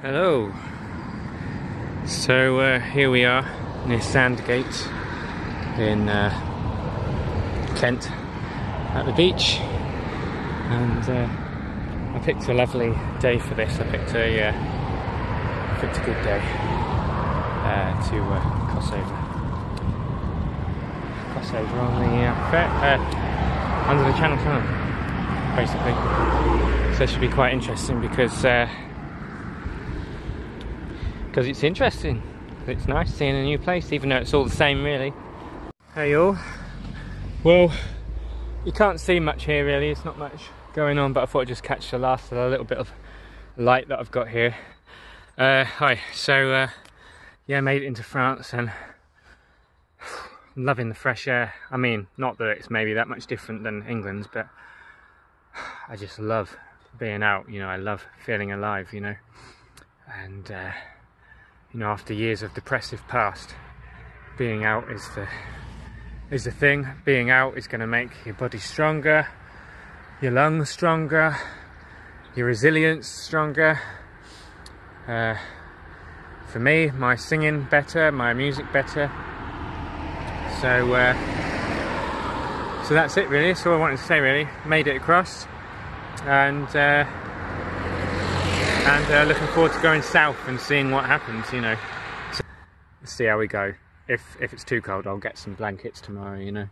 Hello. So here we are near Sandgate in Kent at the beach, and I picked a lovely day for this. I picked a good day to cross over on the under the Channel Tunnel, basically. So it should be quite interesting because it's interesting. It's nice seeing a new place, even though it's all the same, really. Hey all. Well, you can't see much here, really. It's not much going on, but I thought I'd just catch the last of a little bit of light that I've got here. Hi. So, yeah, made it into France, and I'm loving the fresh air. I mean, not that it's maybe that much different than England's, but I just love being out. You know, I love feeling alive. You know, and you know, after years of depressive past, being out is the thing. Being out is going to make your body stronger, your lungs stronger, your resilience stronger. For me, my singing better, my music better. So that's it, really. That's all I wanted to say, really. Made it across, and looking forward to going south and seeing what happens, you know. So, let's see how we go. If it's too cold, I'll get some blankets tomorrow, you know.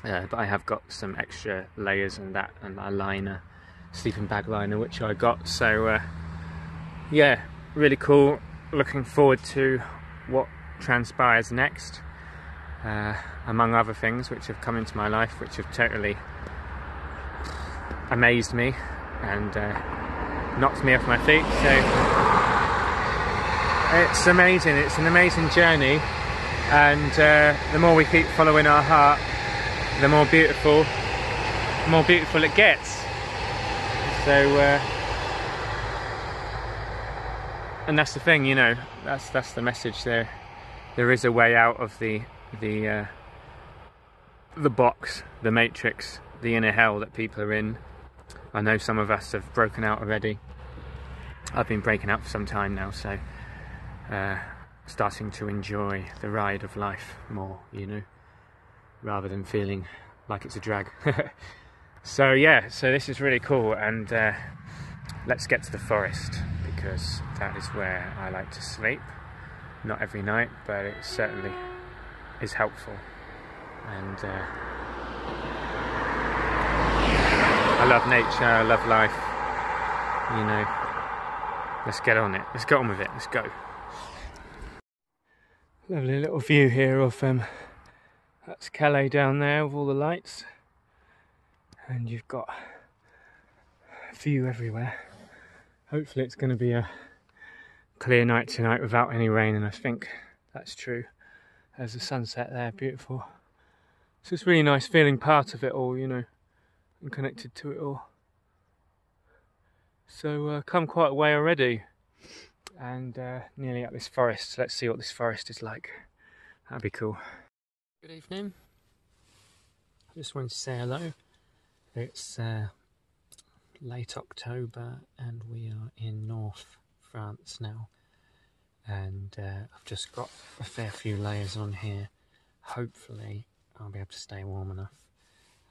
But I have got some extra layers and that, and a liner, sleeping bag liner, which I got. So yeah, really cool. Looking forward to what transpires next. Among other things which have come into my life, which have totally amazed me and knocked me off my feet. So it's amazing. It's an amazing journey, and the more we keep following our heart, the more beautiful it gets. So and that's the thing, you know. That's the message. There is a way out of the box, the matrix, the inner hell that people are in. I know some of us have broken out already. I've been breaking out for some time now, so starting to enjoy the ride of life more, you know, rather than feeling like it's a drag. So yeah, so this is really cool, and let's get to the forest, because that is where I like to sleep. Not every night, but it certainly is helpful. And I love nature, I love life, you know. Let's get on it, let's get on with it, let's go. Lovely little view here of that's Calais down there with all the lights, and you've got a view everywhere. Hopefully it's going to be a clear night tonight without any rain, and I think that's true. There's the sunset there, beautiful. So it's really nice feeling part of it all, you know, and connected to it all. So come quite a way already, and nearly at this forest. Let's see what this forest is like. That'd be cool. Good evening. I just wanted to say hello. It's late October, and we are in North France now, and I've just got a fair few layers on here. Hopefully I'll be able to stay warm enough.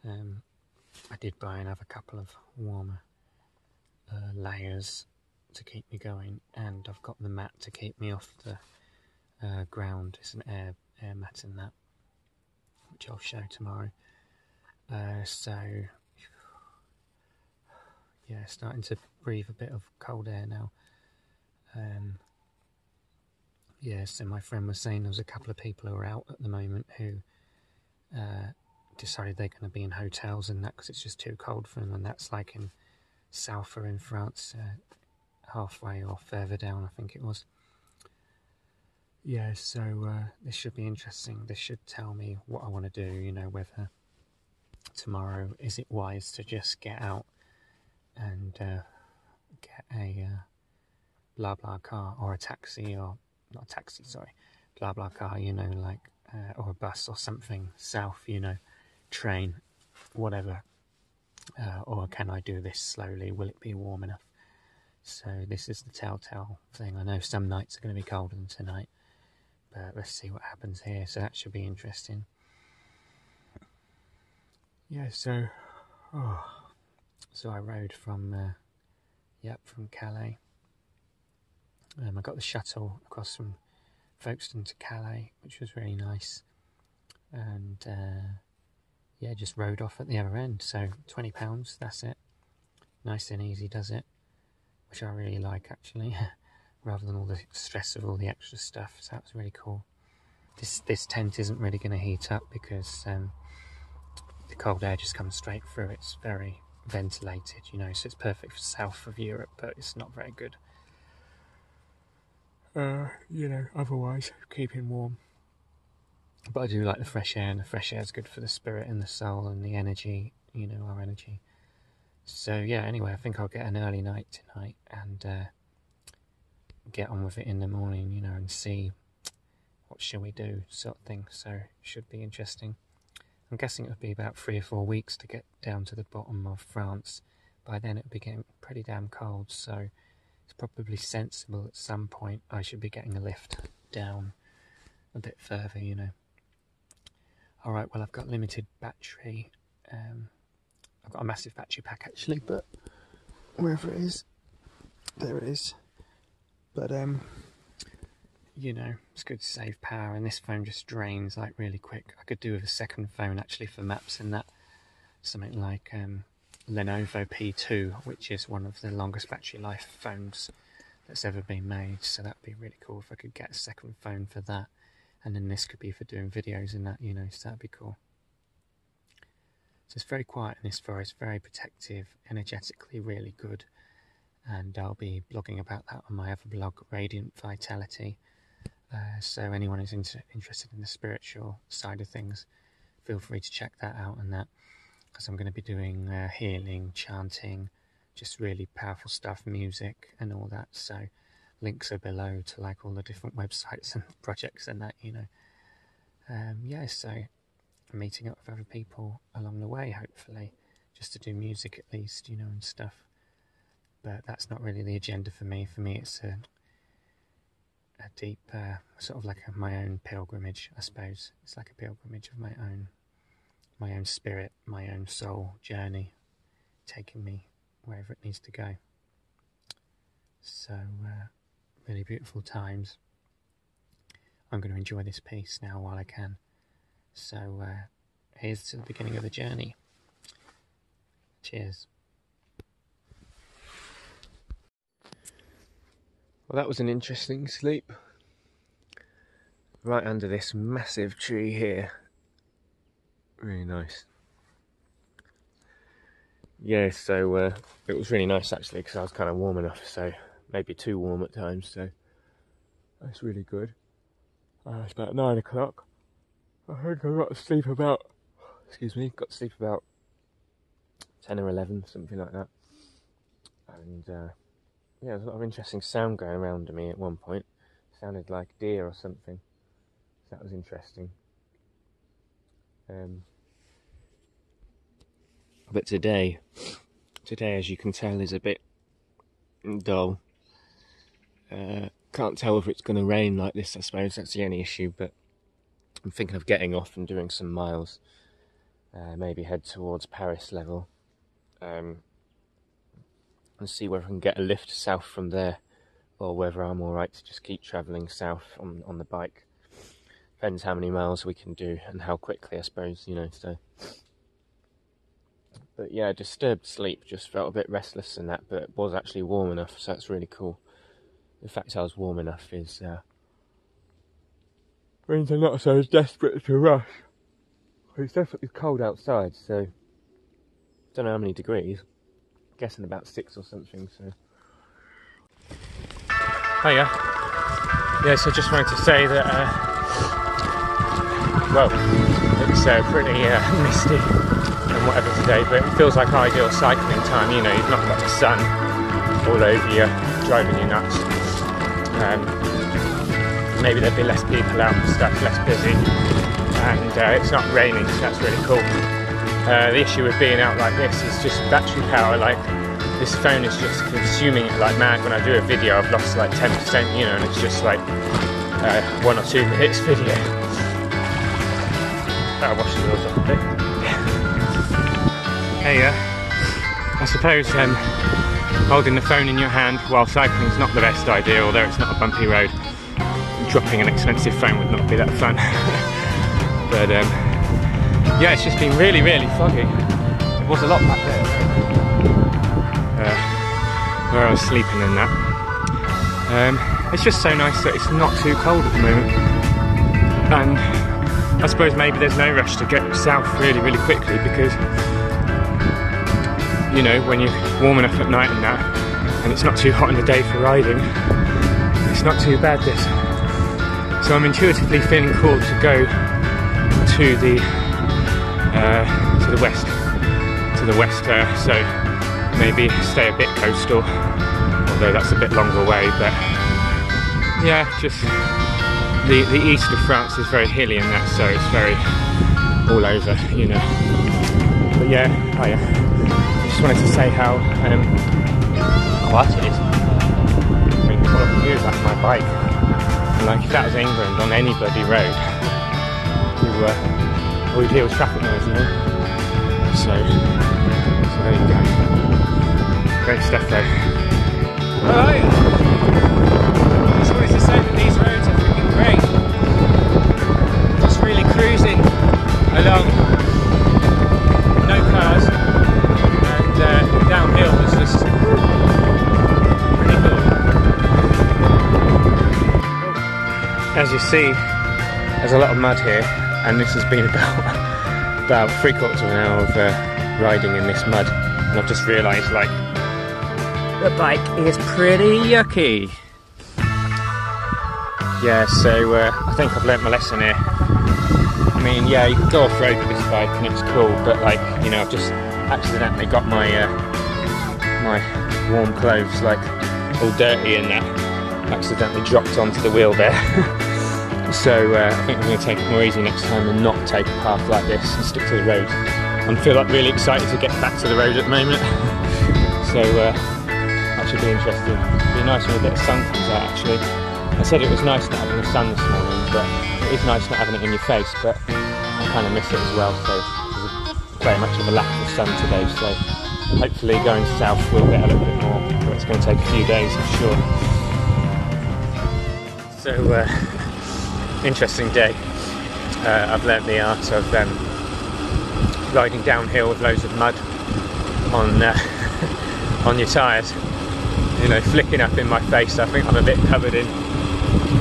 I did buy another couple of warmer layers to keep me going, and I've got the mat to keep me off the ground. It's an air mat in that, which I'll show tomorrow. So yeah, starting to breathe a bit of cold air now. Yeah, so my friend was saying there was a couple of people who are out at the moment who decided they're going to be in hotels and that because it's just too cold for them, and that's like in south or in France, halfway or further down, I think it was. Yeah, so this should be interesting. This should tell me what I want to do, you know, whether tomorrow is it wise to just get out and get a blah blah car, or a taxi, or not a taxi, sorry, blah blah car, you know, like or a bus or something south, you know, train, whatever, or can I do this slowly? Will it be warm enough? So this is the Taal thing. I know some nights are going to be colder than tonight, but let's see what happens here. So that should be interesting. Yeah, so I rode from from Calais. I got the shuttle across from Folkestone to Calais, which was really nice, and just rode off at the other end. So £20, that's it. Nice and easy, does it? Which I really like, actually, rather than all the stress of all the extra stuff. So that was really cool. This tent isn't really going to heat up because the cold air just comes straight through. It's very ventilated, you know, so it's perfect for south of Europe, but it's not very good. Otherwise keeping warm. But I do like the fresh air, and the fresh air is good for the spirit and the soul and the energy, you know, our energy. So yeah, anyway, I think I'll get an early night tonight and get on with it in the morning, you know, and see what shall we do sort of thing. So it should be interesting. I'm guessing it'll be about 3 or 4 weeks to get down to the bottom of France. By then it'll be getting pretty damn cold, so it's probably sensible at some point I should be getting a lift down a bit further, you know. Alright, well, I've got limited battery. I've got a massive battery pack actually, but wherever it is, there it is. But you know, it's good to save power, and this phone just drains like really quick. I could do with a second phone actually for maps and that. Something like Lenovo P2, which is one of the longest battery life phones that's ever been made. So that'd be really cool if I could get a second phone for that. And then this could be for doing videos and that, you know, so that'd be cool. So it's very quiet in this forest, very protective, energetically really good. And I'll be blogging about that on my other blog, Radiant Vitality. So anyone who's interested in the spiritual side of things, feel free to check that out and that. Because I'm going to be doing healing, chanting, just really powerful stuff, music and all that. So links are below to like all the different websites and projects and that, you know. So I'm meeting up with other people along the way, hopefully, just to do music at least, you know, and stuff. But that's not really the agenda for me. For me, it's a deep, sort of like my own pilgrimage, I suppose. It's like a pilgrimage of my own spirit, my own soul journey, taking me wherever it needs to go. So, really beautiful times. I'm going to enjoy this piece now while I can. So, here's to the beginning of the journey. Cheers. Well, that was an interesting sleep. Right under this massive tree here. Really nice. Yeah, so it was really nice actually, because I was kind of warm enough, so maybe too warm at times, so that's really good. It's about 9 o'clock. I think I got to sleep about, got to sleep about 10 or 11, something like that. And yeah, there's a lot of interesting sound going around me at one point. It sounded like deer or something. So that was interesting. But today, as you can tell, is a bit dull. Can't tell if it's going to rain like this, I suppose. That's the only issue, but I'm thinking of getting off and doing some miles. Maybe head towards Paris level. And see whether I can get a lift south from there, or whether I'm alright to just keep travelling south on the bike. Depends how many miles we can do and how quickly, I suppose, you know, so. But yeah, disturbed sleep, just felt a bit restless and that, but it was actually warm enough, so that's really cool. The fact I was warm enough is means I'm not so desperate to rush. It's definitely cold outside, so don't know how many degrees. I'm guessing about 6 or something, so. Hiya. Yeah, so just wanted to say that well, it's pretty misty and whatever today, but it feels like ideal cycling time, you know, you've not got the sun all over you, driving you nuts. Maybe there'd be less people out and stuff, less busy, and it's not raining, so that's really cool. The issue with being out like this is just battery power. Like, this phone is just consuming it like mad. When I do a video, I've lost like 10%, you know, and it's just like 1 or 2 hits video. Better wash the wheels off a bit. Hey, I suppose holding the phone in your hand while cycling is not the best idea, although it's not a bumpy road. Dropping an expensive phone would not be that fun. But yeah, it's just been really, really foggy. It was a lot back there, where I was sleeping and that. It's just so nice that it's not too cold at the moment. And I suppose maybe there's no rush to get south really, really quickly, because, you know, when you're warm enough at night and that, and it's not too hot in the day for riding, it's not too bad, this. So I'm intuitively feeling called to go to the west, so maybe stay a bit coastal, although that's a bit longer away. But yeah, just the east of France is very hilly and that, so it's very all over, you know. But yeah, I just wanted to say how quiet it is. I mean, all I can do is like my bike. And like if that was England, on any bloody road, all you'd hear was traffic noise, you know. So there you go. Great stuff though. Alright! I just wanted to say that these roads are freaking great. Just really cruising along, no cars, and downhill is just pretty cool. As you see, there's a lot of mud here, and this has been about 3/4 of an hour of riding in this mud, and I've just realised, like, the bike is pretty yucky. Yeah, so I think I've learnt my lesson here. I mean, yeah, you can go off-road with this bike and it's cool, but like, you know, I've just accidentally got my my warm clothes like all dirty and that accidentally dropped onto the wheel there. So I think I'm going to take it more easy next time and not take a path like this and stick to the road. I feel like really excited to get back to the road at the moment. So that should be interesting. It'll be nice when a bit of sun comes out actually. I said it was nice not having the sun this morning, but it is nice not having it in your face, but I kind of miss it as well, so there's very much of a lack of sun today, so hopefully going south we'll get a little bit more, but it's going to take a few days, I'm sure. So interesting day. I've learnt the art of riding downhill with loads of mud on on your tyres, you know, flicking up in my face. I think I'm a bit covered in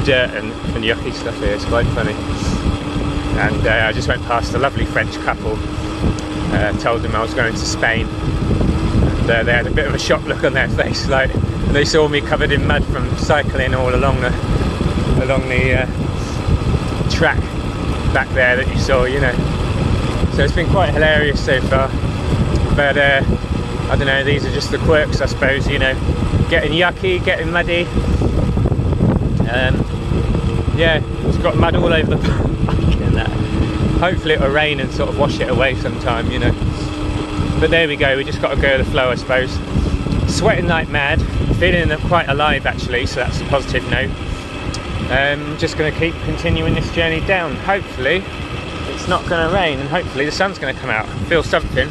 dirt and yucky stuff here. It's quite funny. And I just went past a lovely French couple, told them I was going to Spain, and they had a bit of a shocked look on their face, like they saw me covered in mud from cycling all along the track back there that you saw, you know. So it's been quite hilarious so far, but I don't know, these are just the quirks, I suppose, you know, getting yucky, getting muddy. Yeah, it's got mud all over the bike and that. Hopefully it'll rain and sort of wash it away sometime, you know. But there we go, we just got to go with the flow, I suppose. Sweating like mad, feeling quite alive actually, so that's a positive note. Just going to keep continuing this journey down. Hopefully it's not going to rain and hopefully the sun's going to come out. Feel something.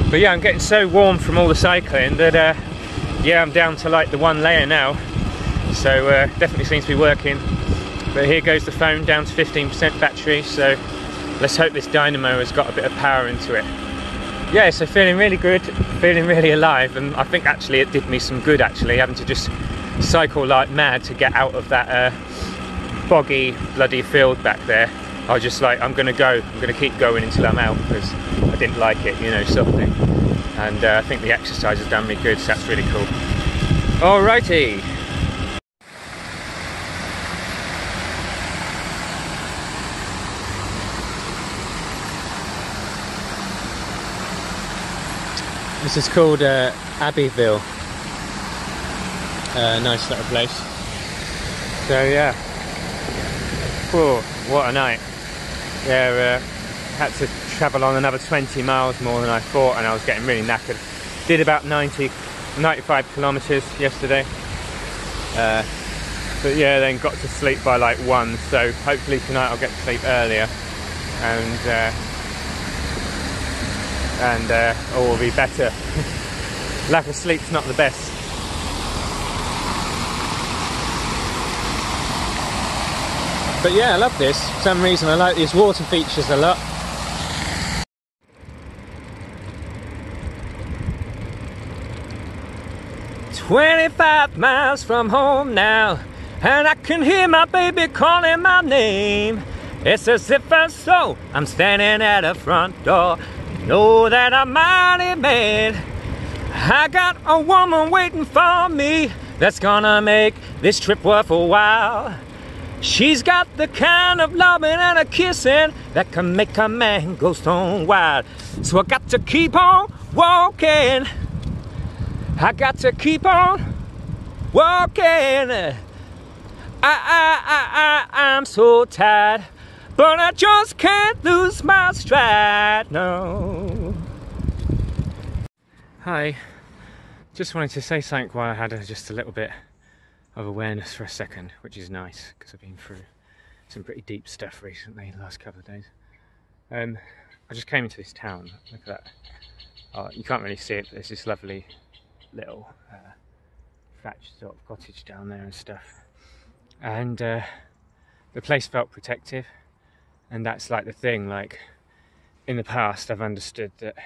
But yeah, I'm getting so warm from all the cycling that yeah, I'm down to like the 1 layer now, so definitely seems to be working. But here goes the phone down to 15% battery, so let's hope this dynamo has got a bit of power into it. Yeah, so feeling really good, feeling really alive, and I think actually it did me some good actually, having to just cycle like mad to get out of that boggy bloody field back there. I was just like, I'm going to keep going until I'm out, because I didn't like it, you know, sort of thing. And I think the exercise has done me good, so that's really cool. Alrighty. This is called Abbeville. Nice little place. So yeah. Whoa, what a night. Yeah, had to travel on another 20 miles more than I thought, and I was getting really knackered. Did about 95 kilometres yesterday. But yeah, then got to sleep by like 1, so hopefully tonight I'll get to sleep earlier, and all will be better. Lack of sleep's not the best. But yeah, I love this. For some reason I like these water features a lot. "25 miles from home now, and I can hear my baby calling my name. It's as if I saw I'm standing at the front door. Know that I'm mighty mad. I got a woman waiting for me that's gonna make this trip worth a while. She's got the kind of loving and a kissing that can make a man go stone wild. So I got to keep on walking. I got to keep on walking. I'm so tired, but I just can't lose my stride, no." Hi, just wanted to say something while I had just a little bit of awareness for a second, which is nice because I've been through some pretty deep stuff recently the last couple of days. I just came into this town. Look at that. Oh, you can't really see it, but there's this lovely little thatched sort of cottage down there and stuff. And the place felt protective, and that's like the thing. Like in the past, I've understood that,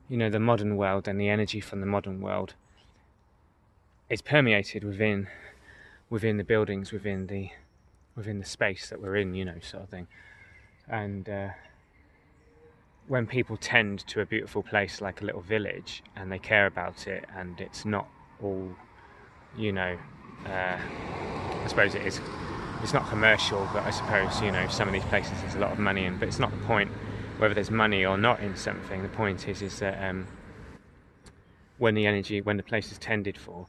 you know, the modern world and the energy from the modern world is permeated within the buildings, within the space that we're in, you know, sort of thing. And when people tend to a beautiful place like a little village and they care about it, and it's not all, you know, I suppose it is. It's not commercial, but I suppose, you know, some of these places there's a lot of money in. But it's not the point whether there's money or not in something. The point is that when the place is tended for,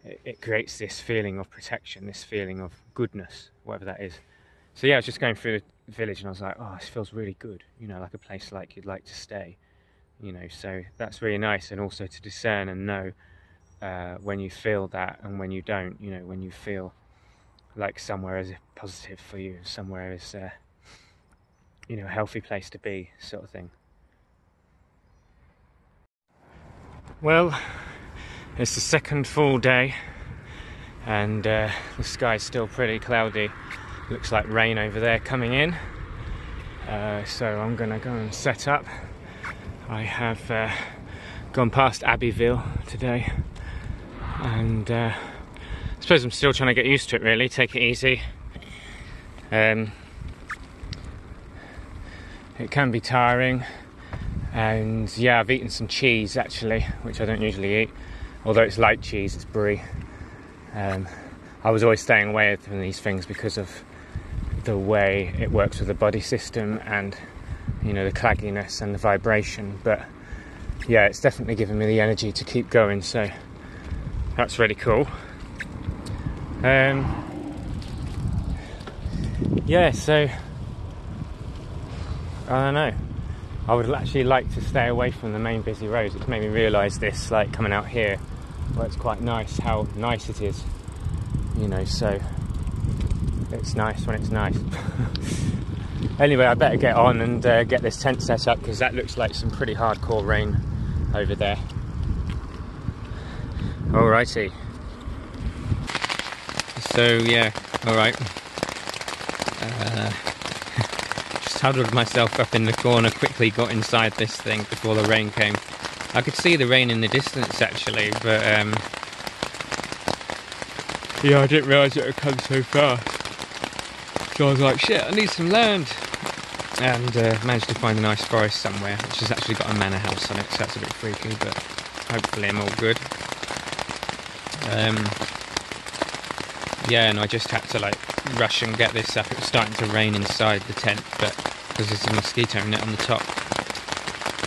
it creates this feeling of protection, this feeling of goodness, whatever that is. So yeah, I was just going through the village and I was like, oh, this feels really good. You know, like a place like you'd like to stay. You know, so that's really nice, and also to discern and know when you feel that and when you don't. You know, when you feel like somewhere is positive for you, somewhere is you know, a healthy place to be, sort of thing. Well, it's the second full day, and the sky's still pretty cloudy. Looks like rain over there coming in. So I'm gonna go and set up. I have gone past Abbeville today, and I suppose I'm still trying to get used to it, really. Take it easy. It can be tiring, and yeah, I've eaten some cheese actually, which I don't usually eat, although it's light cheese, it's brie. I was always staying away from these things because of the way it works with the body system, and you know, the clagginess and the vibration. But yeah, it's definitely given me the energy to keep going, so that's really cool. Yeah, so I don't know, I would actually like to stay away from the main busy roads. It's made me realise this, like coming out here where it's quite nice, how nice it is, you know, so it's nice when it's nice. Anyway, I better get on and get this tent set up, because that looks like some pretty hardcore rain over there. Alrighty. So yeah, alright. Just huddled myself up in the corner, quickly got inside this thing before the rain came. I could see the rain in the distance actually, but yeah, I didn't realise it would come so fast. So I was like, shit, I need some land. And managed to find a nice forest somewhere, which has actually got a manor house on it, so that's a bit freaky, but hopefully I'm all good. Yeah, and I just had to like rush and get this up. It was starting to rain inside the tent, but because there's a mosquito net on the top,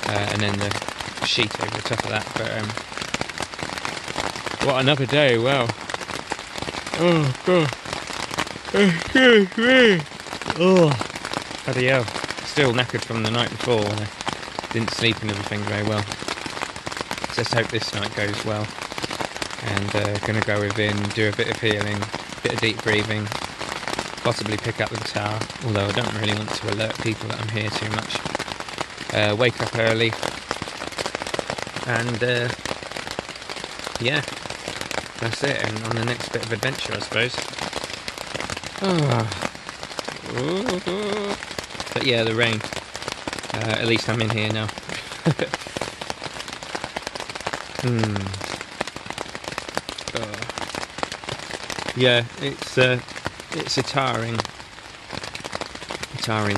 and then the sheet over the top of that. But what another day! Wow. Oh god. Excuse me. Oh, bloody hell. Still knackered from the night before. I didn't sleep and everything very well. let's hope this night goes well. And going to go within, do a bit of healing, bit of deep breathing, possibly pick up the guitar, although I don't really want to alert people that I'm here too much. Wake up early, and yeah, that's it, and on the next bit of adventure, I suppose. But yeah, the rain. At least I'm in here now. Yeah, it's a tiring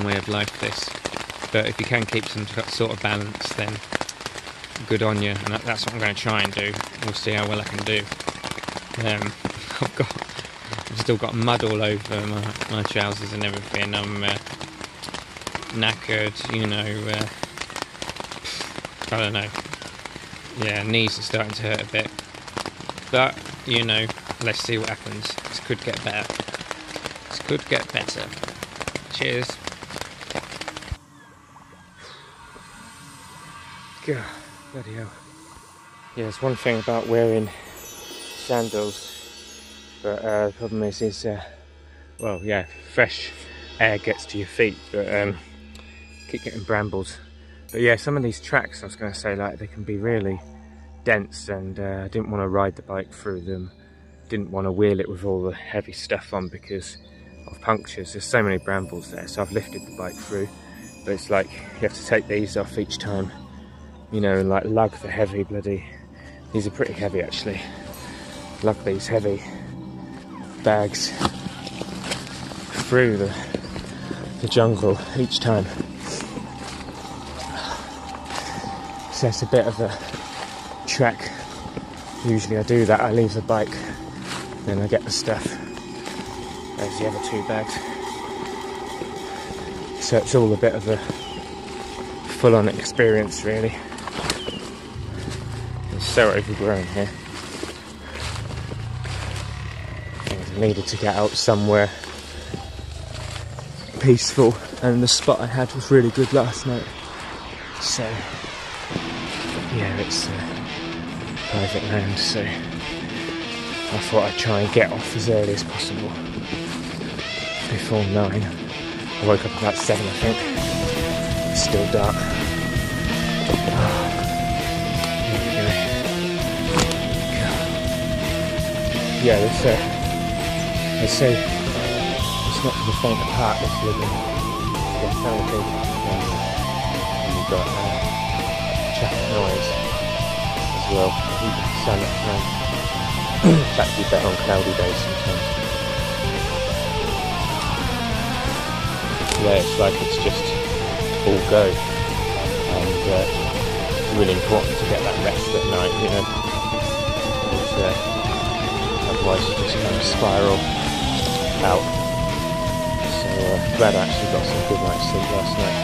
way of life, this. But if you can keep some sort of balance, then good on you. And that's what I'm going to try and do. We'll see how well I can do. I've still got mud all over my trousers and everything. I'm knackered, you know. I don't know. Yeah, knees are starting to hurt a bit. But, you know, let's see what happens. This could get better. This could get better. Cheers. God, bloody hell. Yeah, there's one thing about wearing sandals, but the problem is well, yeah, fresh air gets to your feet, but keep getting brambles. But yeah, some of these tracks, I was going to say, like, they can be really dense, and I didn't want to ride the bike through them. Didn't want to wheel it with all the heavy stuff on because of punctures. There's so many brambles there, so I've lifted the bike through. But it's like you have to take these off each time, you know, and like lug the heavy bloody. These are pretty heavy actually. Lug these heavy bags through the jungle each time. So it's a bit of a trek. Usually I do that, I leave the bike, then I get the stuff. There's the other 2 bags. So it's all a bit of a full-on experience really. It's so overgrown here. I needed to get out somewhere peaceful, and the spot I had was really good last night. So yeah, it's private land, so I thought I'd try and get off as early as possible, before 9. I woke up about 7, I think. It's still dark. There we go. Yeah, they say it's not for the faint of heart, this living. Yeah, kind of thing. And you've got traffic noise as well. You can stand up now. It's actually better on cloudy days sometimes. Yeah, it's like it's just all go, and it's really important to get that rest at night, you know, because otherwise you just kind of spiral out. So glad I actually got some good night's sleep last night.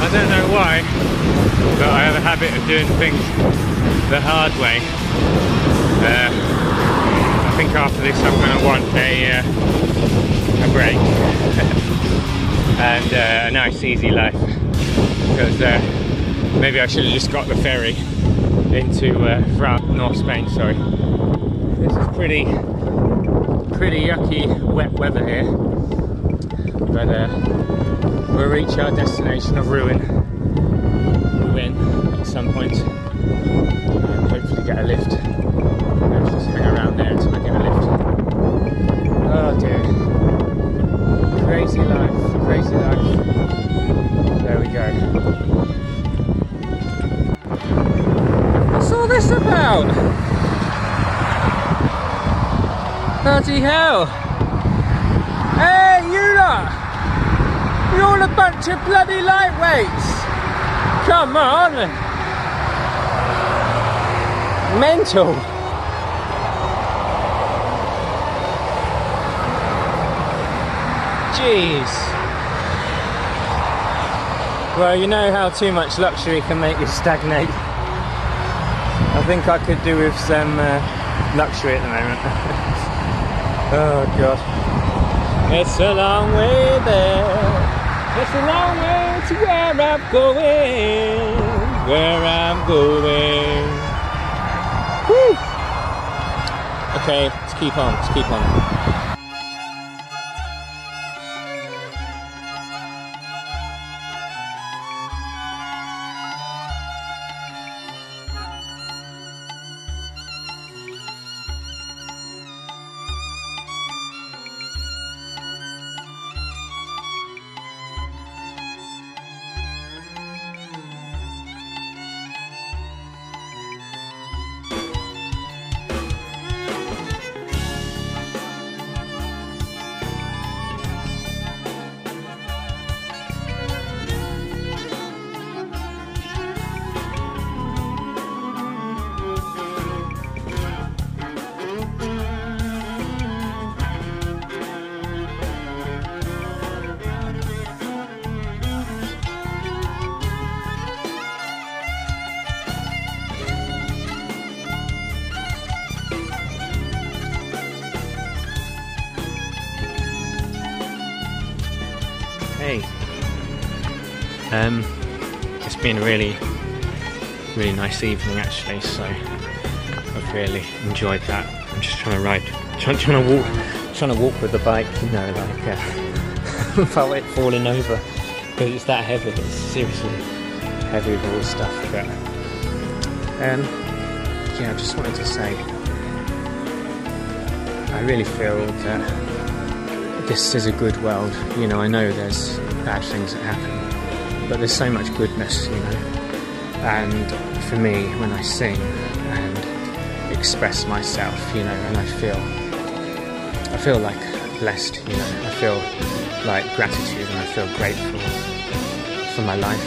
I don't know why, but I have a habit of doing things the hard way. I think after this I'm going to want a break and a nice easy life, because maybe I should have just got the ferry into North Spain. Sorry, this is pretty yucky wet weather here, but we'll reach our destination of ruin at some point, and hopefully get a lift. Maybe just hang around there until I get a lift. Oh dear. Crazy life, crazy life. There we go. What's all this about? Bloody hell. Hey, you lot! You're all a bunch of bloody lightweights! Come on! Mental! Jeez! Well, you know how too much luxury can make you stagnate. I think I could do with some luxury at the moment. Oh God. It's a long way there. It's a long way to where I'm going. Where I'm going. Woo! Okay, let's keep on, let's keep on. Hey, it's been a really nice evening actually, so I've really enjoyed that. I'm just trying to walk with the bike, you know, like without it falling over, because it's that heavy. It's seriously heavy with all the stuff. But yeah, I just wanted to say, I really feel that this is a good world. You know, I know there's bad things that happen, but there's so much goodness, you know. And for me, when I sing and express myself, you know, and I feel like blessed, you know. I feel like gratitude, and I feel grateful for my life,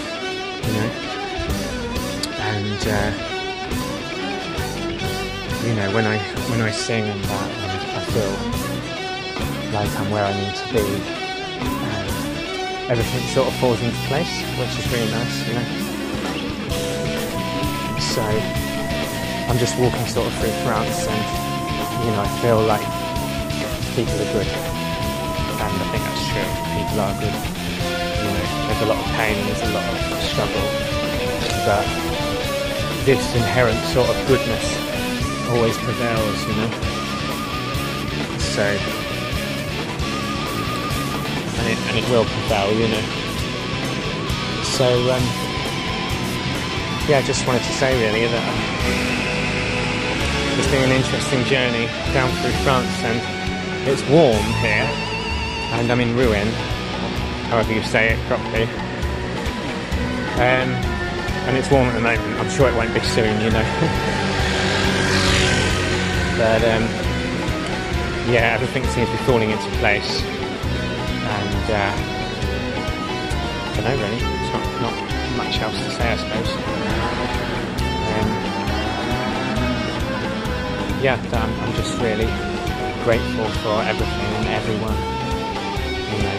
you know. And you know, when I sing and that, and I feel like I'm where I need to be, and everything sort of falls into place, which is really nice, you know. So I'm just walking sort of through France, and you know, I feel like people are good, and I think that's true. People are good. You know, there's a lot of pain, there's a lot of struggle, but this inherent sort of goodness always prevails, you know. So. And it will prevail, you know. So, yeah, I just wanted to say really that it's been an interesting journey down through France, and it's warm here, and I'm in Rouen, however you say it properly. And it's warm at the moment. I'm sure it won't be soon, you know. But yeah, everything seems to be falling into place. And I don't know really, it's not much else to say, I suppose. Yeah, I'm just really grateful for everything and everyone, you know.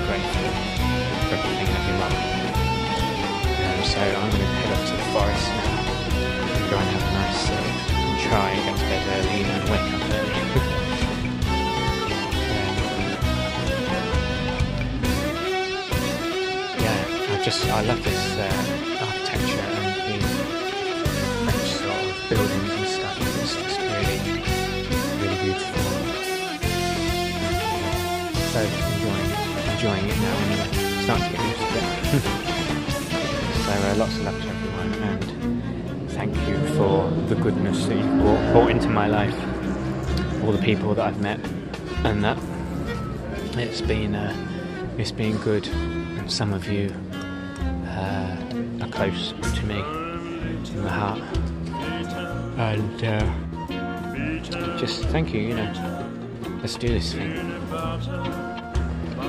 Grateful for everything and everyone. So I'm going to head off to the forest now and go and have a nice sleep and try and get to bed early and wake up early. I love this architecture and the French sort of buildings and stuff. It's just really beautiful. So enjoying it now, and starting to get used to it. So lots of love to everyone, and thank you for the goodness that you've brought into my life. All the people that I've met, and that it's been good, and some of you are close to me, in my heart, and just thank you, you know. Let's do this thing.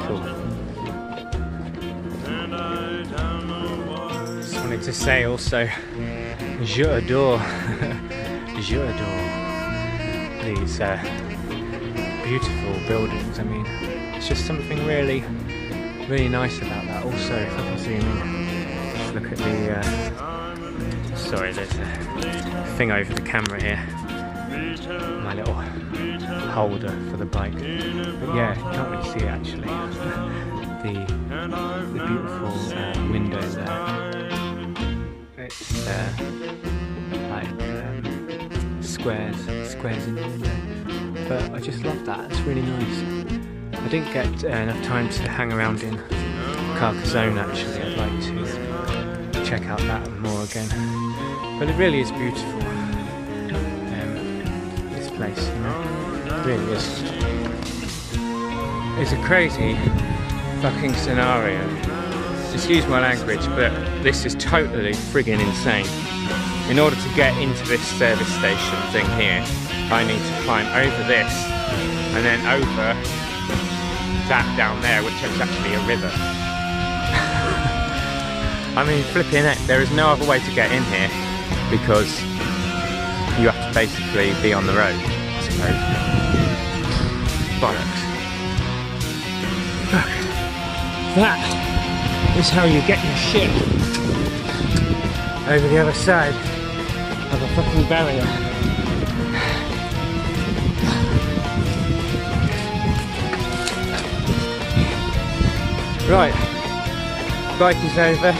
Cool. Just wanted to say also, je adore these beautiful buildings. I mean, it's just something really nice about that. Also, if I can zoom in, just look at the sorry, there's a thing over the camera here, my little holder for the bike. But yeah, you can't really see it actually. the beautiful window there. It's like squares in the window. But I just love that. It's really nice. I didn't get enough time to hang around in Carcassonne actually. I'd like to check out that more again. But it really is beautiful. This place, you know, it really is. It's a crazy fucking scenario. Excuse my language, but this is totally friggin' insane. In order to get into this service station thing here, I need to climb over this and then over that down there, which is actually a river. I mean, flipping it, there is no other way to get in here because you have to basically be on the road, I suppose. Bollocks. Fuck. That is how you get your shit over the other side of a fucking barrier. Right, bike is over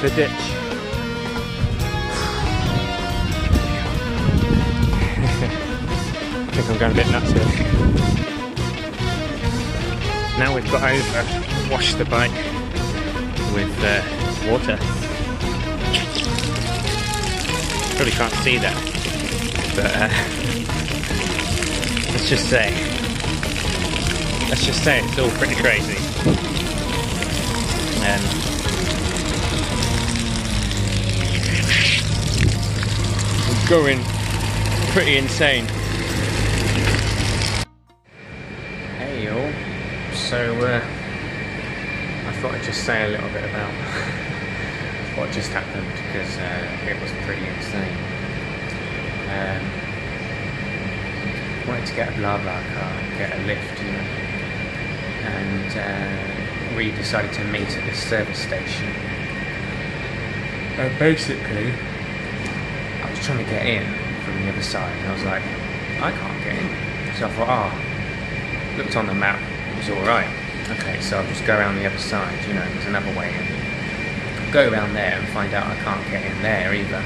the ditch. I think I'm going a bit nuts here. Now we've got over, washed the bike with water. Probably can't see that, but let's just say it's all pretty crazy. It's going pretty insane. Hey y'all. So I thought I'd just say a little bit about what just happened because it was pretty insane. Wanted to get a blah car, get a lift, you know, and we decided to meet at this service station. Basically, I was trying to get in from the other side, and I was like, I can't get in. So I thought, looked on the map, it was alright. Okay, so I'll just go around the other side, you know, there's another way in. Go around there and find out I can't get in there either.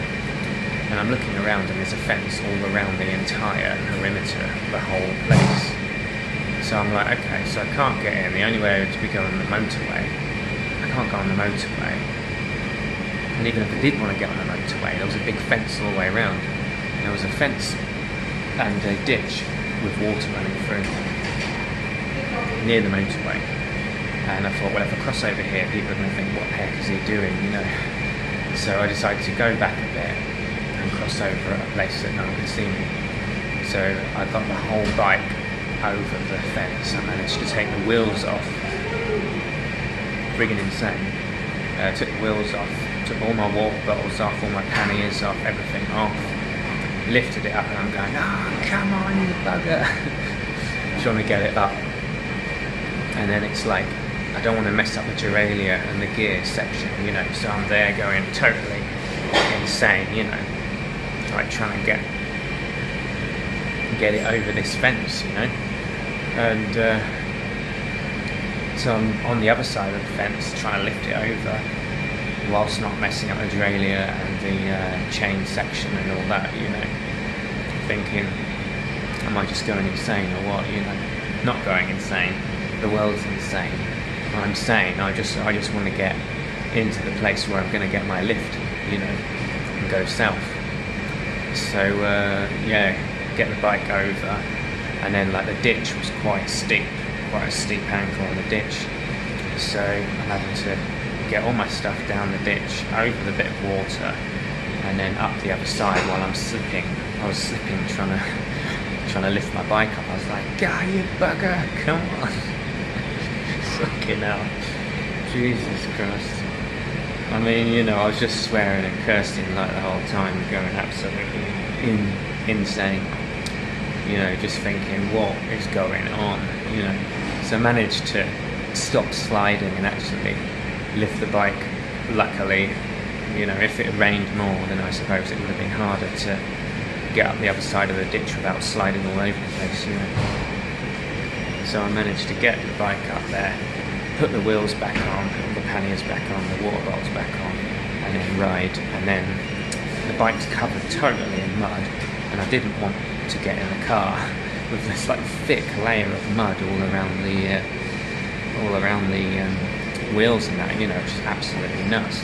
And I'm looking around and there's a fence all around the entire perimeter of the whole place. So I'm like, okay, so I can't get in. The only way to be going on the motorway. I can't go on the motorway. And even if I did want to get on the motorway, there was a big fence all the way around. There was a fence and a ditch with water running through near the motorway. And I thought, well, if I cross over here, people are going to think, what the heck is he doing, you know? So I decided to go back a bit and cross over at a place that no one could see me. So I got the whole bike over the fence. I managed to take the wheels off. Friggin' insane. Took the wheels off, took all my water bottles off, all my panniers off, everything off. Lifted it up and I'm going, come on, you bugger. Trying to get it up. And then it's like, I don't want to mess up the derailleur and the gear section, you know, so I'm there going totally insane, you know, like trying to get it over this fence, you know, and so I'm on the other side of the fence trying to lift it over whilst not messing up the derailleur and the chain section and all that, you know, thinking, am I just going insane or what, you know, not going insane. The world's insane. I'm sane. I just want to get into the place where I'm going to get my lift, you know, and go south. So yeah, get the bike over, and then like the ditch was quite a steep angle on the ditch. So I'm having to get all my stuff down the ditch, over the bit of water, and then up the other side while I'm slipping. I was slipping, trying to lift my bike up. I was like, God, you bugger, come on. Fucking hell. Jesus Christ. I mean, you know, I was just swearing and cursing like the whole time, going absolutely insane. You know, just thinking, what is going on? You know, so I managed to stop sliding and actually lift the bike. Luckily, you know, if it had rained more, then I suppose it would have been harder to get up the other side of the ditch without sliding all over the place, you know. So I managed to get the bike up there, put the wheels back on, put all the panniers back on, the water bottles back on, and then ride. And then the bike's covered totally in mud, and I didn't want to get in the car with this like thick layer of mud all around the wheels and that, you know, which is absolutely nuts.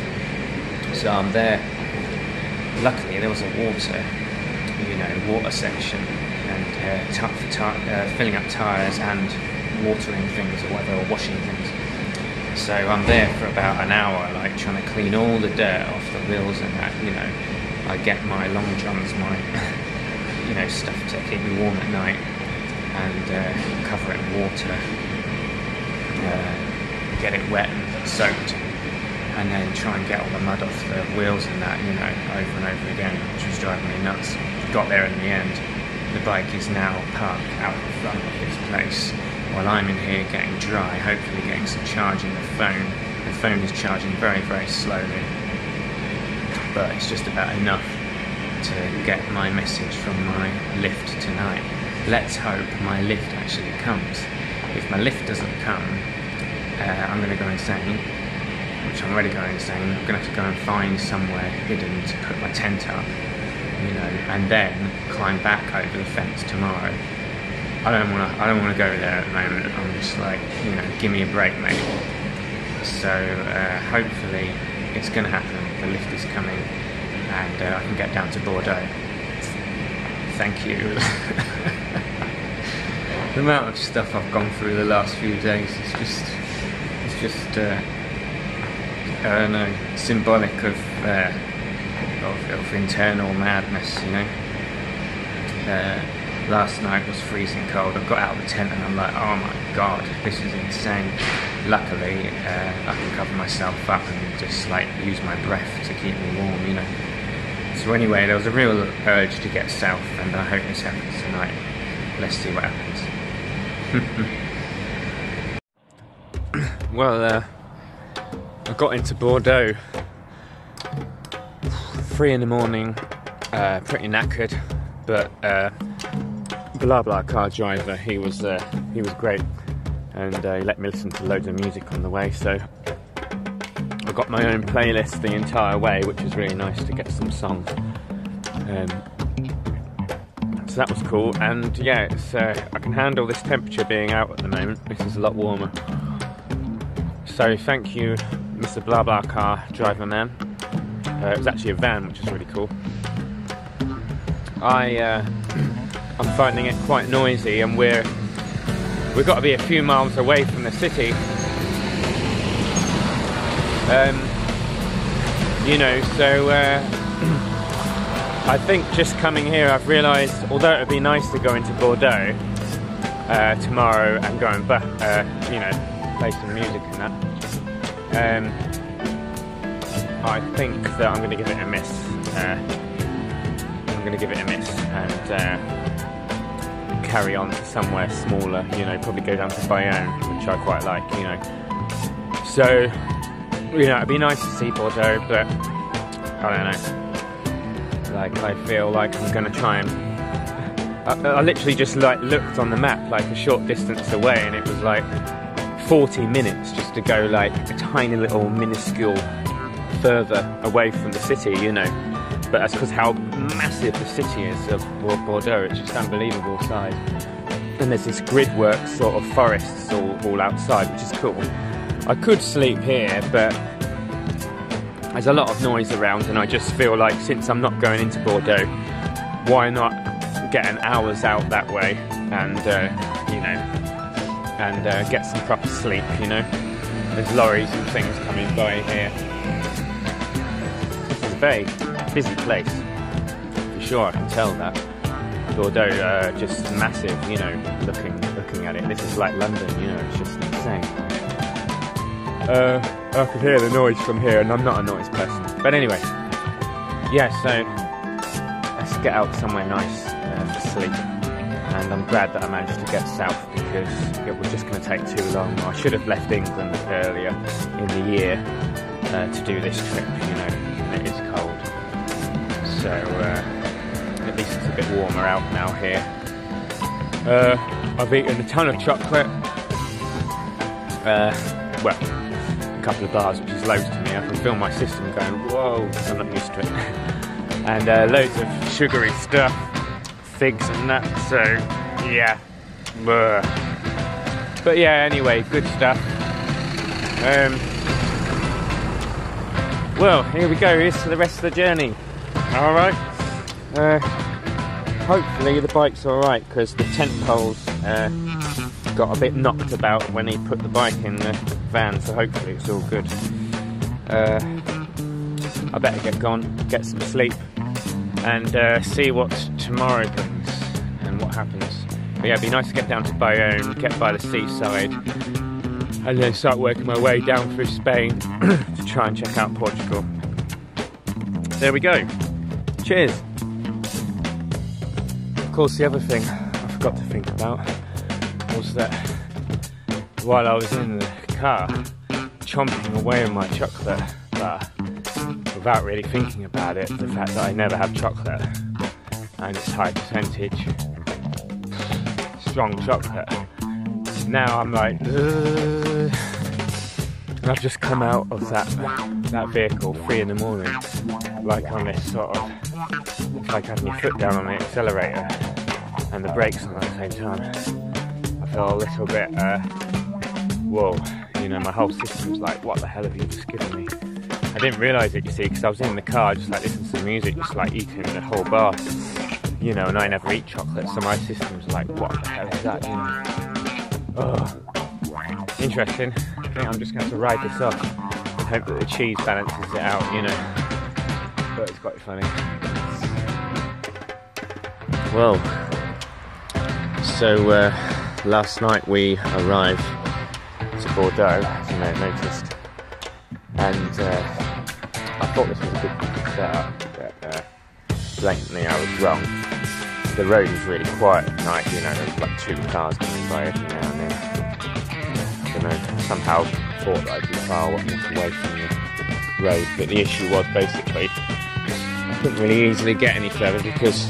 So I'm there. Luckily, there was a water section, and filling up tyres and watering things or whatever, or washing things. So I'm there for about an hour, like trying to clean all the dirt off the wheels and that, you know. I get my long johns, my you know, stuff to keep me warm at night, and cover it in water, get it wet and soaked, and then try and get all the mud off the wheels and that, you know, over and over again, which was driving me nuts. Got there in the end. The bike is now parked out in front of this place while I'm in here getting dry, hopefully getting some charge in the phone. The phone is charging very, very slowly, but it's just about enough to get my message from my lift tonight. Let's hope my lift actually comes. If my lift doesn't come, I'm going to go insane, which I'm already going insane. I'm going to have to go and find somewhere hidden to put my tent up, you know, and then climb back over the fence tomorrow. I don't want to go there at the moment. I'm just like, you know, give me a break, mate. So hopefully it's going to happen. The lift is coming, and I can get down to Bordeaux. Thank you. The amount of stuff I've gone through the last few days is just I don't know, symbolic of internal madness, you know. Last night was freezing cold. I got out of the tent and I'm like, oh my god, this is insane. Luckily, I can cover myself up and just like use my breath to keep me warm, you know. So anyway, there was a real urge to get south, and I hope this happens tonight. Let's see what happens. Well, I got into Bordeaux 3 in the morning, pretty knackered, but blah blah car driver, he was great, and he let me listen to loads of music on the way, so I got my own playlist the entire way, which was really nice to get some songs. So that was cool, and yeah, it's, I can handle this temperature being out at the moment. This is a lot warmer. So thank you, Mr. Blah Blah Car driver man. It was actually a van, which is really cool. I'm finding it quite noisy, and we've got to be a few miles away from the city. You know, so I think just coming here, I've realised, although it would be nice to go into Bordeaux tomorrow and go and you know, play some music and that, I think that I'm going to give it a miss. I'm going to give it a miss and carry on to somewhere smaller, you know, probably go down to Bayonne, which I quite like, you know. So, you know, it'd be nice to see Bordeaux, but I don't know. Like, I feel like I'm going to try and... I literally just, like, looked on the map, like, a short distance away, and it was, like, 40 minutes just to go, like, a tiny little minuscule further away from the city, you know. But that's because how massive the city is of Bordeaux. It's just unbelievable size. And there's this grid work sort of forests all outside, which is cool. I could sleep here, but there's a lot of noise around, and I just feel like since I'm not going into Bordeaux, why not get an hour's out that way and, you know, and get some proper sleep, you know. There's lorries and things coming by here. This is a very busy place, for sure, I can tell that. Bordeaux, just massive, you know, looking at it. This is like London, you know, it's just insane. I could hear the noise from here, and I'm not a noise person. But anyway, yeah, so let's get out somewhere nice to sleep. And I'm glad that I managed to get south, because it was just going to take too long. I should have left England earlier in the year to do this trip, you know, and it is cold. So it least it's a bit warmer out now here. I've eaten a ton of chocolate. Well, a couple of bars, which is loads to me. I can feel my system going, whoa, I'm not used to it. And loads of sugary stuff, figs and nuts, so yeah. But yeah, anyway, good stuff. Well, here we go, here's the rest of the journey. Alright. Hopefully the bike's alright, because the tent poles got a bit knocked about when he put the bike in the van, so hopefully it's all good. I better get gone, get some sleep, and see what tomorrow brings and what happens. But yeah, it'd be nice to get down to Bayonne, get by the seaside, and then start working my way down through Spain to try and check out Portugal. There we go. Cheers. Of course, the other thing I forgot to think about was that while I was in the car, chomping away on my chocolate bar, without really thinking about it, the fact that I never have chocolate, and it's high percentage, strong chocolate. Now I'm like, ugh. And I've just come out of that vehicle 3 in the morning, like on this sort of, it's like having your foot down on the accelerator and the brakes on at the same time. I feel a little bit, whoa, you know, my whole system's like, what the hell have you just given me? I didn't realise it, you see, because I was in the car just like listening to music, just like eating the whole bar, you know, and I never eat chocolate, so my system's like, what the hell is that, you know? Oh, interesting. I think I'm just going to have to ride this off and hope that the cheese balances it out, you know. But it's quite funny. Well, so last night we arrived to Bordeaux, as you may have noticed, and I thought this was a good setup, but blatantly I was wrong. The road was really quiet at night, you know, there was like 2 cars coming by every now and then. I don't know, somehow thought that I'd be far away from the road, but the issue was basically I couldn't really easily get any further because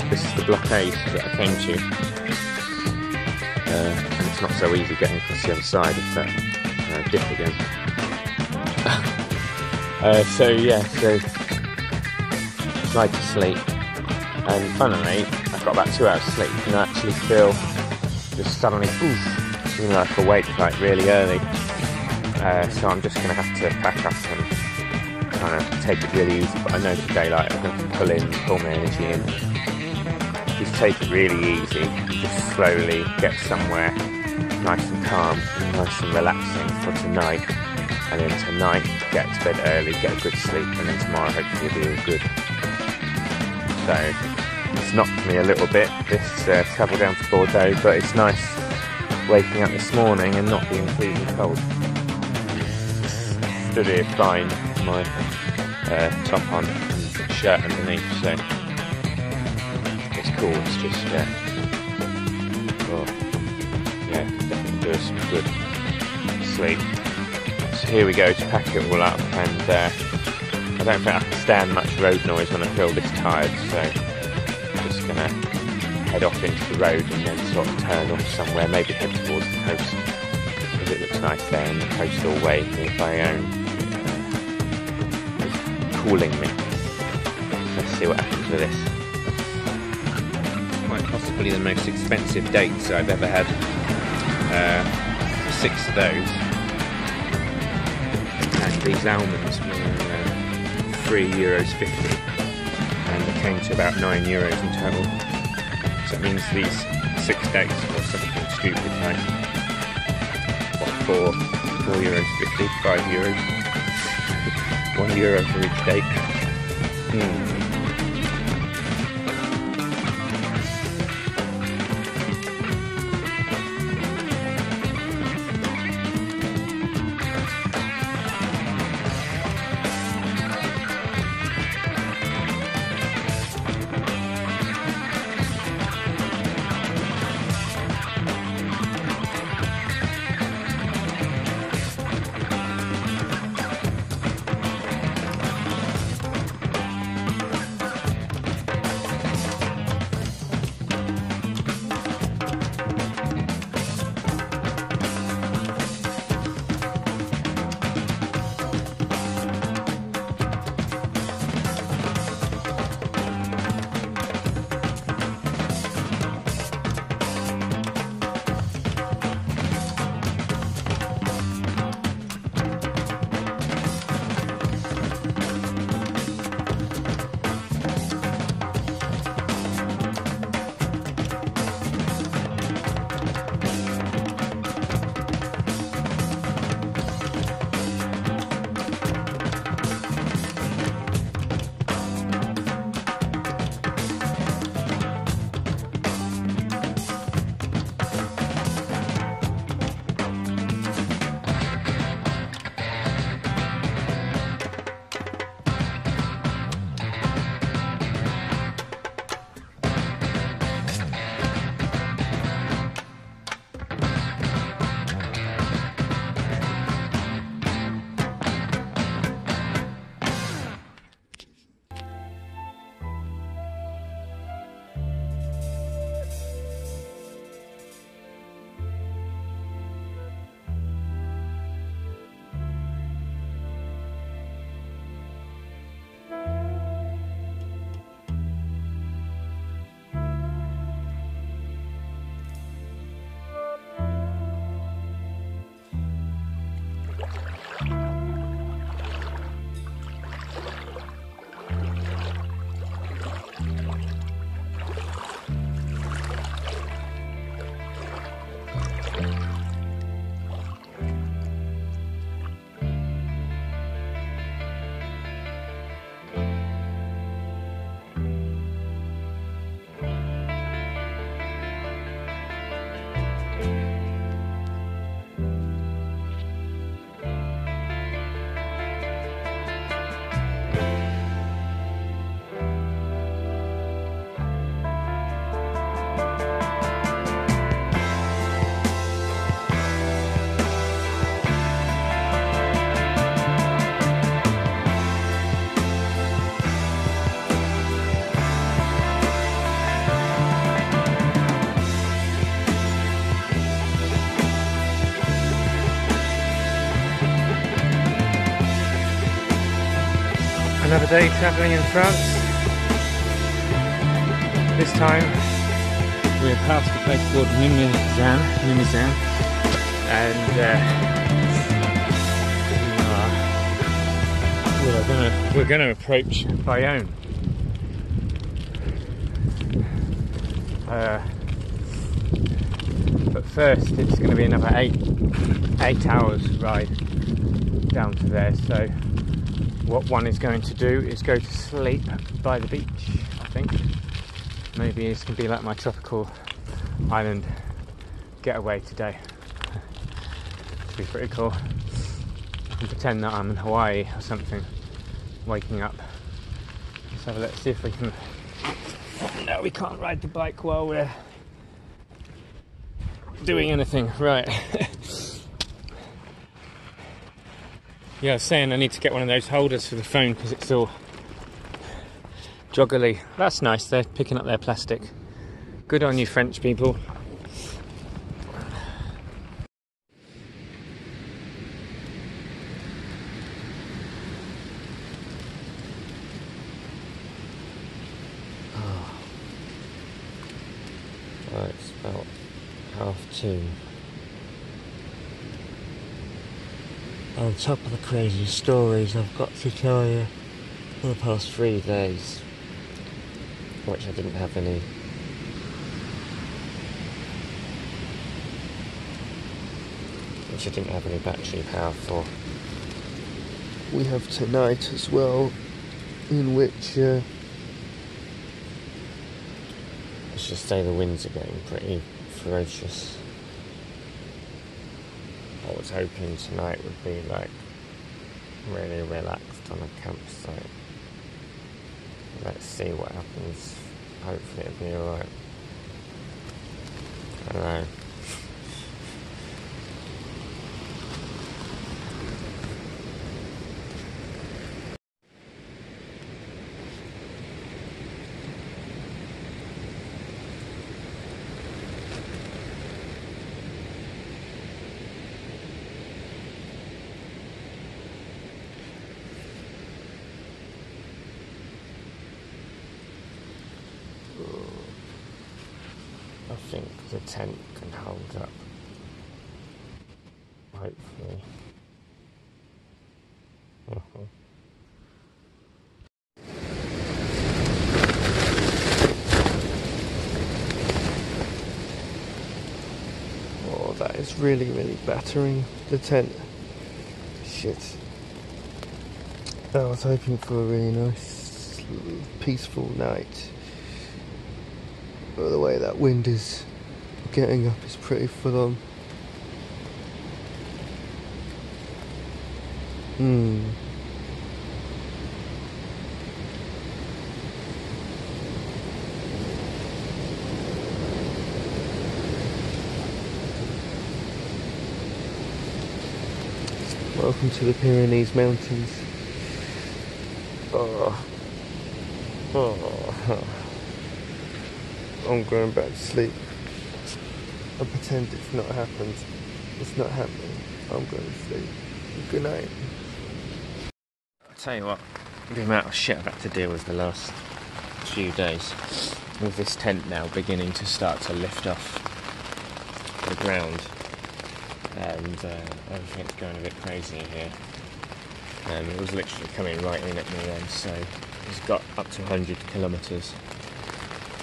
this is the blockade that I came to, and it's not so easy getting across the other side of that dip again. So yeah, so tried to sleep, and funnily I got about 2 hours sleep and I actually feel just suddenly, oof, you know, like awake like really early. So I'm just going to have to pack up and kind of take it really easy, but I know today like I'm going to pull my energy in, just take it really easy, just slowly get somewhere nice and calm and nice and relaxing for tonight, and then tonight get to bed early, get a good sleep, and then tomorrow hopefully it'll be all good. So it's knocked me a little bit, this travel down to Bordeaux, but it's nice waking up this morning and not being freezing cold. Stood here fine, my top on and shirt underneath, so it's cool. It's just, well, yeah, definitely do some good sleep. So here we go to pack it all up, and I don't think I can stand much road noise when I feel this tired, so I'm just going to head off into the road and then sort of turn off somewhere, maybe head towards the coast, because it looks nice there in the coastal way near Bayonne. It's cooling me. Let's see what happens with this. Quite possibly the most expensive dates I've ever had. 6 of those. And these almonds were €3.50, and they came to about €9 in total. So it means these 6 dates or something stupid like, what, €4.50, €5, €1 for each date. Another day travelling in France. This time we're past a place called Mimizan, and we're going to approach Bayonne. But first it's going to be another 8 hours ride down to there, so what one is going to do is go to sleep by the beach, I think. Maybe it's going to be like my tropical island getaway today. It'll be pretty cool. I can pretend that I'm in Hawaii or something, waking up. Let's have a look, see if we can... No, we can't ride the bike while we're doing anything. Right. Yeah, I was saying I need to get one of those holders for the phone because it's all joggly. That's nice, they're picking up their plastic. Good on you, French people. Right, it's about 2:30. On top of the crazy stories I've got to tell you for the past 3 days, which I didn't have any battery power for. We have tonight as well, in which let's just say the winds are getting pretty ferocious. I was hoping tonight would be like really relaxed on a campsite. Let's see what happens. Hopefully it'll be alright. I don't know. I think the tent can hold up, hopefully. Oh, that is really, really battering the tent. Shit. I was hoping for a really nice, peaceful night. But the way that wind is getting up is pretty full on. Welcome to the Pyrenees Mountains. I'm going back to sleep. I pretend it's not happened. It's not happening. I'm going to sleep. Good night. I'll tell you what, the amount of shit I've had to deal with the last few days, with this tent now beginning to start to lift off the ground, and everything's going a bit crazy here. It was literally coming right in at me then, so it's got up to 100 kilometres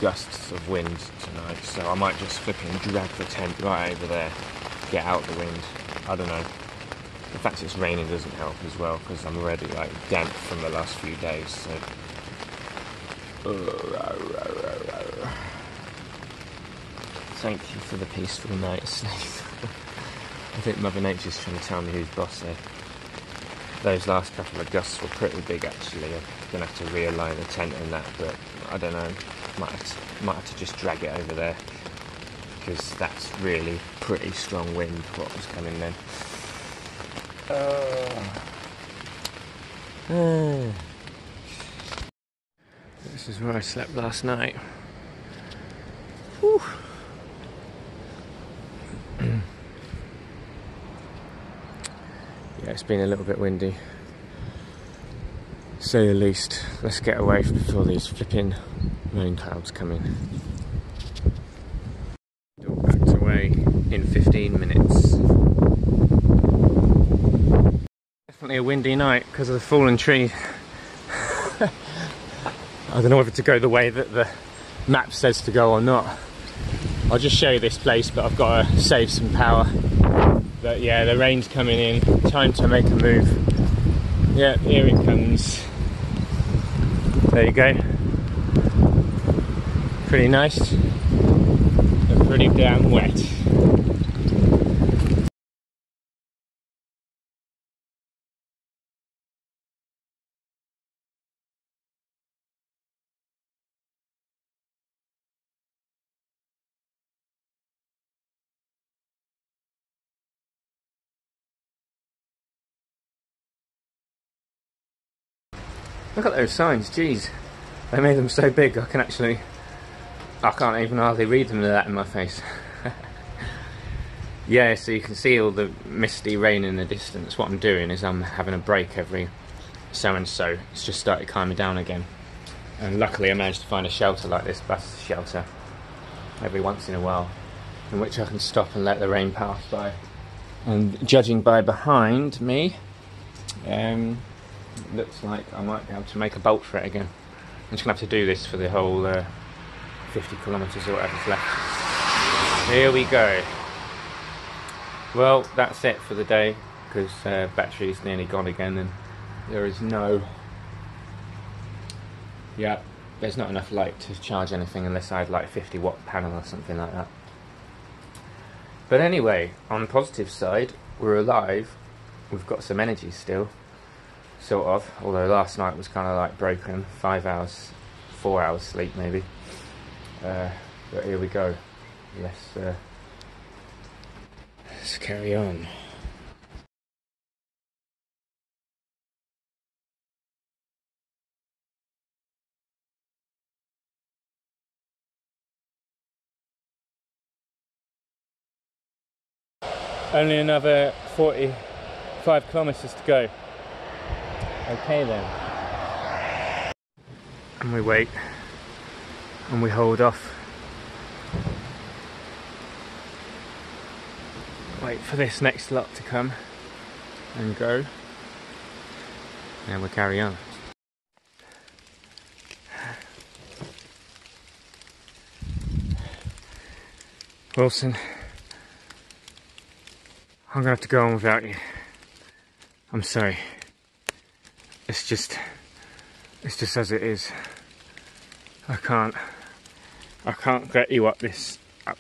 gusts of wind tonight, so I might just flipping drag the tent right over there, get out the wind. I don't know. The fact it's raining doesn't help as well, because I'm already like damp from the last few days, so thank you for the peaceful night's sleep. I think Mother Nature's trying to tell me who's boss there. Those last couple of gusts were pretty big actually. I'm going to have to realign the tent and that, but I don't know. Might have to just drag it over there, because that's really pretty strong wind what was coming then. This is where I slept last night. Whew. Yeah, it's been a little bit windy. say the least. Let's get away before these flipping rain clouds come in. Still backed away in 15 minutes. Definitely a windy night because of the fallen tree. I don't know whether to go the way that the map says to go or not. I'll just show you this place, but I've got to save some power. But yeah, the rain's coming in. Time to make a move. Yeah, here it comes. There you go. Pretty nice. And pretty damn wet. Look at those signs, jeez. They made them so big I can't even hardly read them with that in my face. Yeah, so you can see all the misty rain in the distance. What I'm doing is I'm having a break every so and so. It's just started calming down again. And luckily I managed to find a shelter like this, bus shelter, every once in a while, in which I can stop and let the rain pass by. And judging by behind me, looks like I might be able to make a bolt for it again. I'm just going to have to do this for the whole 50 kilometres or whatever's left. Here we go. Well, that's it for the day, because battery's nearly gone again and there is no... Yeah, there's not enough light to charge anything unless I had like a 50-watt panel or something like that. But anyway, on the positive side, we're alive. We've got some energy still. Sort of, although last night was kind of like broken, 5 hours, 4 hours sleep maybe. But here we go. Let's carry on. Only another 45 kilometres to go. Okay then. And we wait. And we hold off. Wait for this next lot to come and go. And we'll carry on. Wilson, I'm gonna have to go on without you. I'm sorry. It's just as it is. I can't get you up the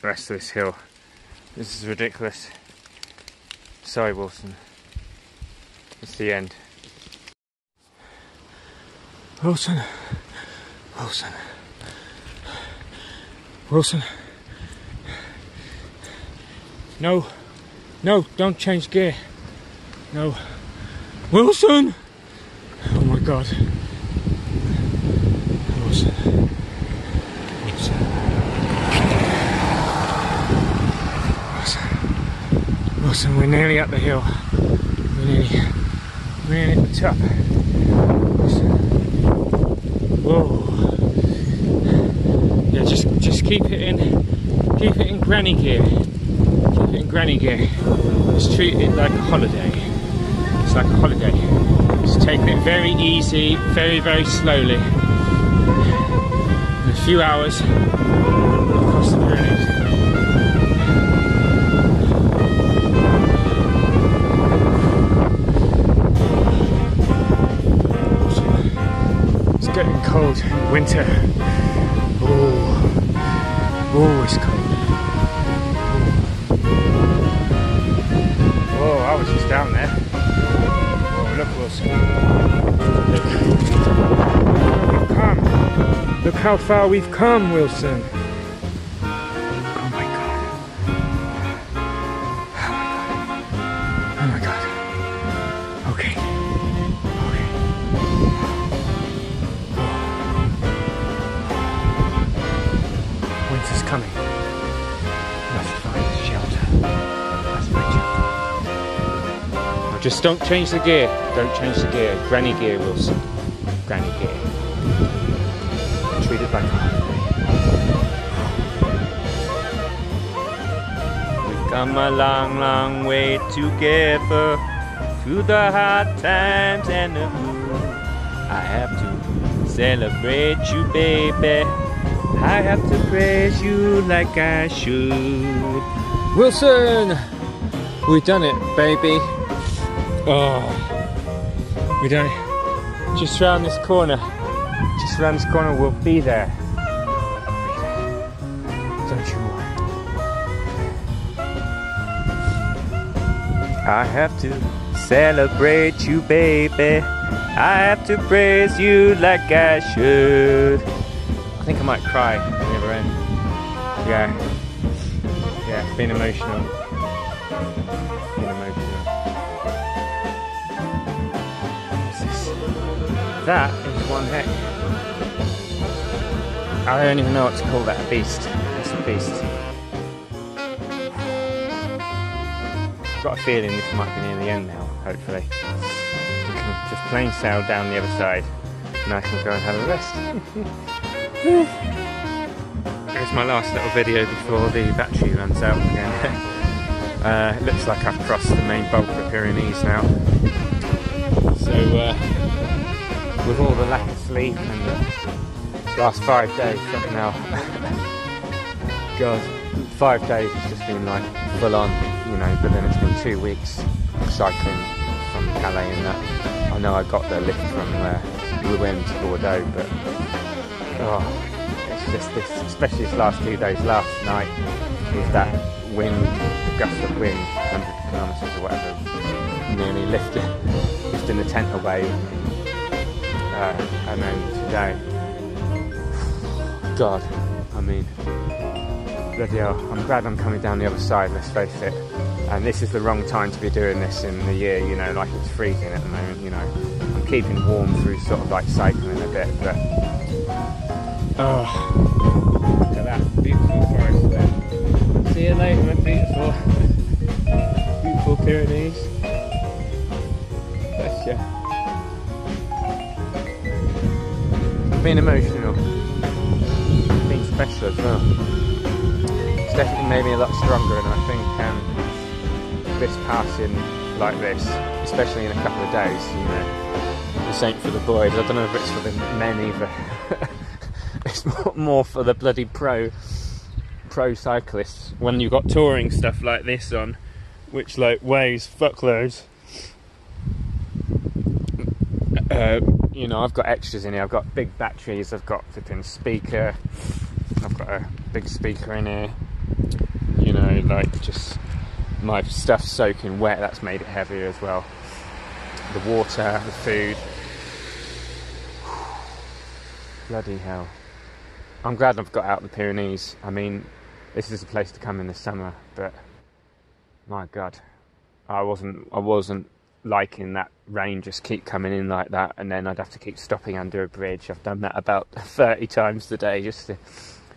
rest of this hill. This is ridiculous. Sorry, Wilson. It's the end. Wilson. Wilson. Wilson. No. No, don't change gear. No. Wilson! Oh my God. Wilson. Wilson. Wilson. Wilson, we're nearly up the hill. We're nearly at the top. Wilson. Whoa. Yeah, just keep it in granny gear. Keep it in granny gear. Just treat it like a holiday. It's like a holiday. Just taking it very easy, very, very slowly. In a few hours, we'll cross the Pyrenees. It's getting cold. Winter. Oh, it's cold. Whoa, I was just down there. Whoa, look, Wilson. Look, we've come. Look how far we've come, Wilson. Oh my God. Oh my God. Okay. Winter's coming. Must find shelter. Must find shelter. Just don't change the gear. Don't change the gear. Granny gear, Wilson. granny gear. Treated like a we've come a long, long way together through the hard times and the good. I have to celebrate you, baby. I have to praise you like I should. Wilson! We've done it, baby. Oh, we done it. Just round this corner. Just round this corner, we'll be there. Don't you worry. I have to celebrate you, baby. I have to praise you like I should. I think I might cry at the other end. Yeah. Yeah, it's been emotional. That is one heck. I don't even know what to call that, a beast. It's a beast. I've got a feeling this might be near the end now, hopefully. We can just plain sail down the other side and I can go and have a rest. Here's my last little video before the battery runs out again. It looks like I've crossed the main bulk of the Pyrenees now. So, with all the lack of sleep and the last 5 days, fucking hell. God, 5 days has just been like full on, you know, but then it's been 2 weeks cycling from Calais and that. I know I got the lift from Rouen to Bordeaux, but oh, it's just this, especially this last 2 days, last night with that wind, the gust of wind, 100 kilometres or whatever, nearly lifting the tent away. And then today, God, I mean, bloody hell, I'm glad I'm coming down the other side, let's face it. And this is the wrong time to be doing this in the year, you know, like it's freezing at the moment, you know. I'm keeping warm through sort of like cycling a bit, but oh, look at that beautiful forest there. See you later, my beautiful, beautiful Pyrenees. Bless you. Been emotional, been special as well. It's definitely made me a lot stronger, and I think this passing like this, especially in a couple of days, you know, this ain't for the boys. I don't know if it's for the men either. It's more for the bloody pro cyclists. When you've got touring stuff like this on, which like weighs fuckloads. You know, I've got extras in here. I've got big batteries, I've got flipping speaker, I've got a big speaker in here, you know, like just my stuff's soaking wet, that's made it heavier as well. The water, the food. Bloody hell. I'm glad I've got out the Pyrenees. I mean, this is a place to come in the summer, but my God, I wasn't liking that rain just keep coming in like that, and then I'd have to keep stopping under a bridge. I've done that about 30 times today just to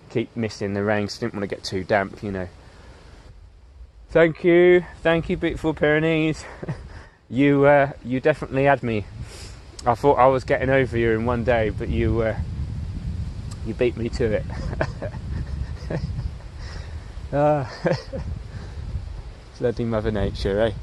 keep missing the rain, because I didn't want to get too damp, you know. Thank you, beautiful Pyrenees. You definitely had me. I thought I was getting over you in one day, but you beat me to it. Bloody Mother Nature, eh?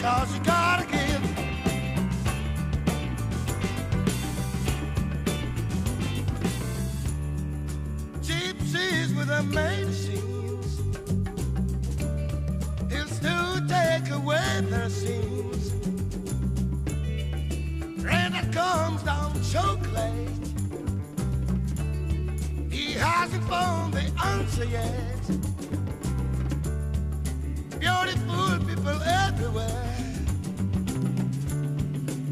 'cause you gotta give. Gypsies with their medicines, he'll still take away their sins. Rain that comes down chocolate, he hasn't found the answer yet. Beautiful people everywhere,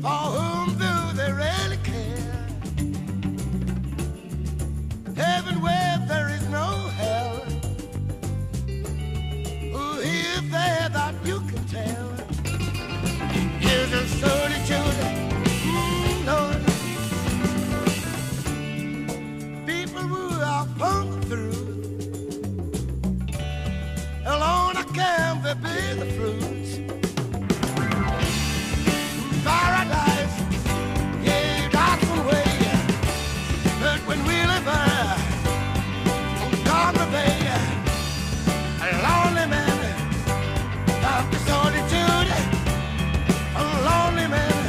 for whom do they really care? Heaven where there is no hell, who is there that you can tell? Years of solitude, Lord. People who are found through, alone I can be the fruits. Paradise, yeah, that's one way. But when we live on Carver Bay, a lonely man, after solitude, a lonely man,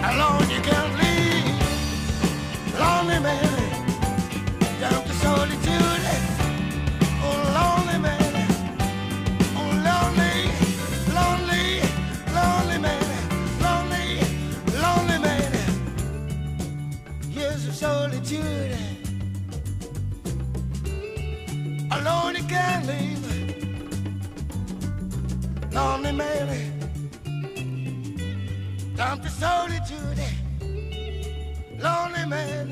alone you can't leave. Lonely man, down to solitude, oh lonely man. Solitude, alone you can't leave. Lonely man, down to solitude. Lonely man.